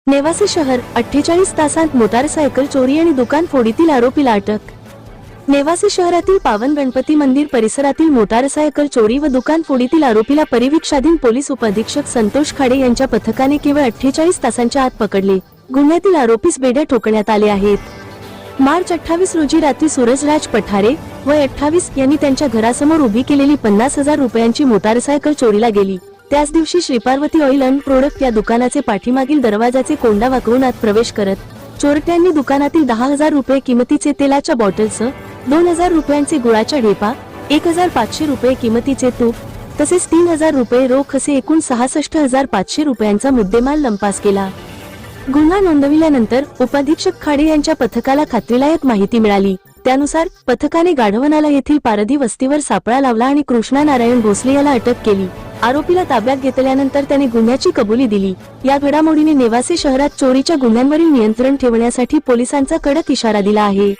नेवासे शहर 48 तासांत मोटारसायकल चोरी आणि दुकान फोडीतील आरोपीला अटक। नेवासे शहरातील पावन गणपती मंदिर परिसरातील मोटारसायकल चोरी व दुकान फोडीतील आरोपीला परिवीक्षाधीन पोलीस उपअधीक्षक संतोष खाडे यांच्या पथकाने केवळ 48 तासांच्या आत पकडले। गुन्ह्यातील आरोपीस बेड्या ठोकण्यात आले आहेत। मार्च 28 रोजी रात्री सूरजराज पठारे वय 28 यांनी त्यांच्या घरासमोर उभी केलेली 50,000 रुपयांची मोटारसायकल चोरीला गेली। त्याच दिवशी श्रीपार्वती ऑइल अँड प्रोडक्ट या दुकानाचे पाठीमागील दरवाजाचे कोंडा वाकवून आत प्रवेश करत चोरट्यांनी दुकानातील 10,000 रुपये किमतीचे तेलाच्या बॉटलसह 2,000 रुपयांचे गुळाच्या ढेपा, 1,500 रुपये किमतीचे तूप तसेच 3,000 रुपये रोख असे एकूण 66,500 रुपयांचा मुद्देमाल लंपास केला। गुन्हा नोंदविल्यानंतर उपअधीक्षक खाडे यांच्या पथकाला खात्रीलायक माहिती मिळाली। त्यानुसार पथकाने गाढवनाला येथील पारधी वस्तीवर सापळा लावला आणि कृष्णा नारायण भोसले याला अटक केली। आरोपीला ताब्यात घेतल्यानंतर त्याने गुन्ह्याची कबुली दिली। या घडामोडीने नेवासे शहरात चोरीच्या गुन्ह्यांवरील नियंत्रण ठेवण्यासाठी पोलिसांचा कडक इशारा दिला आहे।